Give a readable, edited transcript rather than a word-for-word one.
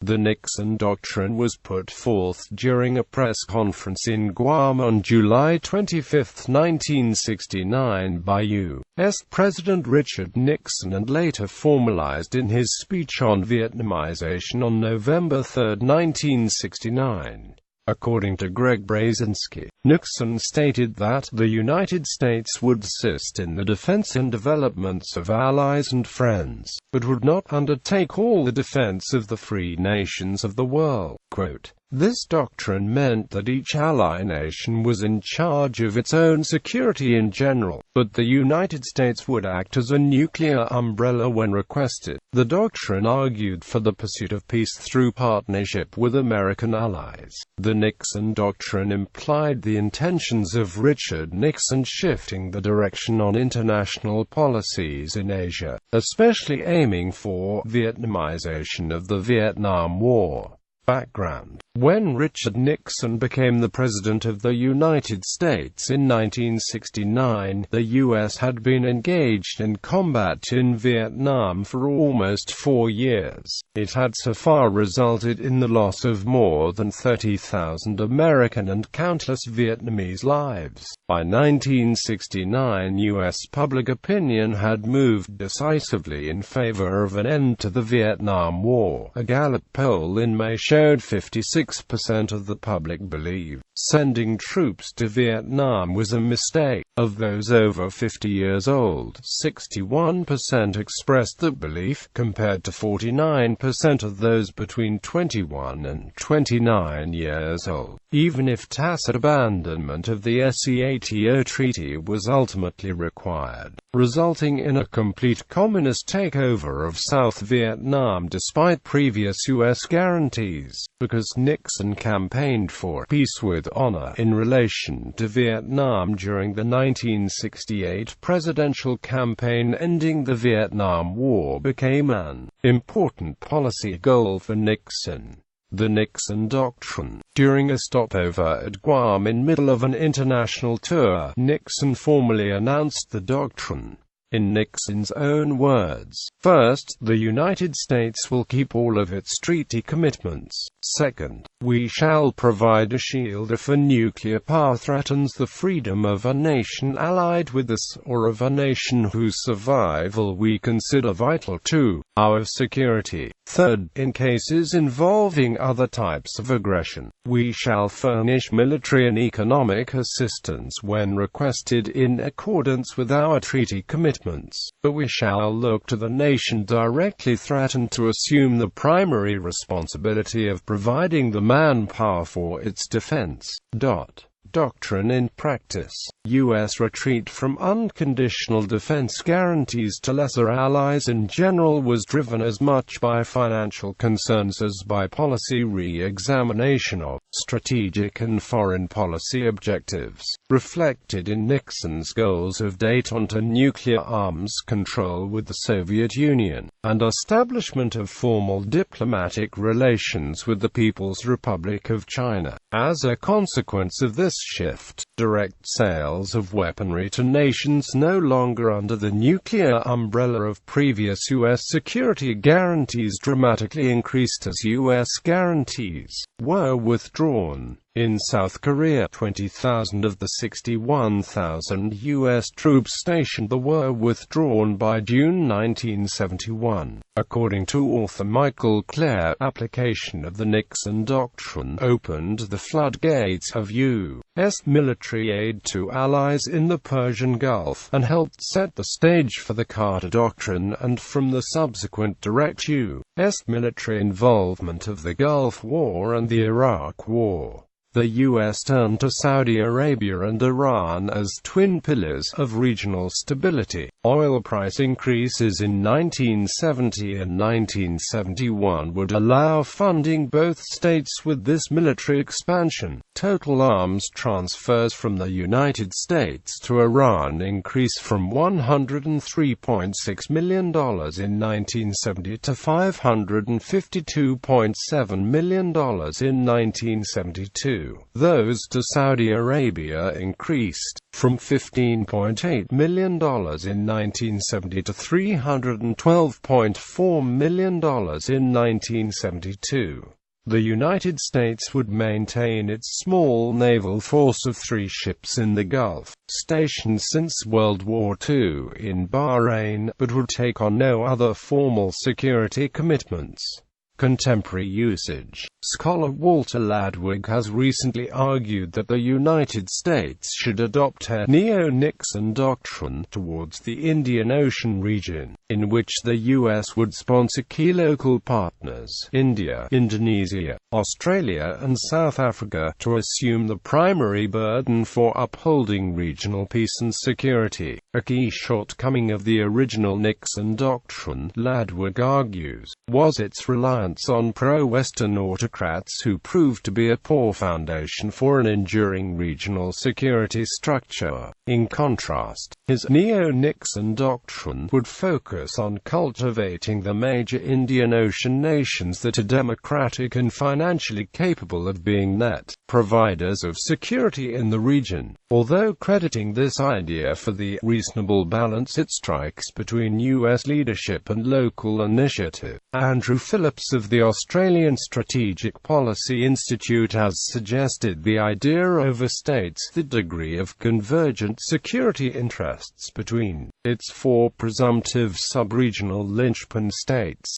The Nixon Doctrine was put forth during a press conference in Guam on July 25, 1969 by U.S. President Richard Nixon and later formalized in his speech on Vietnamization on November 3, 1969. According to Gregg Brazinsky, Nixon stated that the United States would assist in the defense and developments of allies and friends, but would not undertake all the defense of the free nations of the world. Quote, "This doctrine meant that each ally nation was in charge of its own security in general, but the United States would act as a nuclear umbrella when requested." The doctrine argued for the pursuit of peace through partnership with American allies. The Nixon Doctrine implied the intentions of Richard Nixon shifting the direction on international policies in Asia, especially aiming for Vietnamization of the Vietnam War. Background: when Richard Nixon became the President of the United States in 1969, the U.S. had been engaged in combat in Vietnam for almost 4 years. It had so far resulted in the loss of more than 30,000 American and countless Vietnamese lives. By 1969, U.S. public opinion had moved decisively in favor of an end to the Vietnam War. A Gallup poll in May showed 56% of the public believed sending troops to Vietnam was a mistake. Of those over 50 years old, 61% expressed that belief, compared to 49% of those between 21 and 29 years old. Even if tacit abandonment of the SEATO treaty was ultimately required, resulting in a complete communist takeover of South Vietnam despite previous U.S. guarantees, because Nixon campaigned for peace with honor in relation to Vietnam during the 1968 presidential campaign. Ending the Vietnam War became an important policy goal for Nixon. The Nixon Doctrine. During a stopover at Guam in middle of an international tour, Nixon formally announced the doctrine. In Nixon's own words, "First, the United States will keep all of its treaty commitments. Second, we shall provide a shield if a nuclear power threatens the freedom of a nation allied with us, or of a nation whose survival we consider vital to our security. Third, in cases involving other types of aggression, we shall furnish military and economic assistance when requested in accordance with our treaty commitments, but we shall look to the nation directly threatened to assume the primary responsibility of providing the manpower for its defense." Doctrine in practice. U.S. retreat from unconditional defense guarantees to lesser allies in general was driven as much by financial concerns as by policy re-examination of strategic and foreign policy objectives, reflected in Nixon's goals of détente and nuclear arms control with the Soviet Union, and establishment of formal diplomatic relations with the People's Republic of China. As a consequence of this shift, direct sales of weaponry to nations no longer under the nuclear umbrella of previous U.S. security guarantees dramatically increased as U.S. guarantees were withdrawn. In South Korea, 20,000 of the 61,000 U.S. troops stationed there were withdrawn by June 1971. According to author Michael Clare, application of the Nixon Doctrine opened the floodgates of U.S. military aid to allies in the Persian Gulf, and helped set the stage for the Carter Doctrine and from the subsequent direct U.S. military involvement of the Gulf War and the Iraq War. The U.S. turned to Saudi Arabia and Iran as twin pillars of regional stability. Oil price increases in 1970 and 1971 would allow funding both states with this military expansion. Total arms transfers from the United States to Iran increased from $103.6 million in 1970 to $552.7 million in 1972. 1972. Those to Saudi Arabia increased from $15.8 million in 1970 to $312.4 million in 1972. The United States would maintain its small naval force of 3 ships in the Gulf, stationed since World War II in Bahrain, but would take on no other formal security commitments. Contemporary usage. Scholar Walter Ladwig has recently argued that the United States should adopt a neo-Nixon doctrine towards the Indian Ocean region, in which the U.S. would sponsor key local partners, India, Indonesia, Australia and South Africa, to assume the primary burden for upholding regional peace and security. A key shortcoming of the original Nixon doctrine, Ladwig argues, was its reliance on pro-Western autocrats who proved to be a poor foundation for an enduring regional security structure. In contrast, his neo-Nixon doctrine would focus on cultivating the major Indian Ocean nations that are democratic and financially capable of being net providers of security in the region. Although crediting this idea for the reasonable balance it strikes between U.S. leadership and local initiative, Andrew Phillips of the Australian Strategic Policy Institute has suggested the idea overstates the degree of convergent security interests between its 4 presumptive sub-regional linchpin states.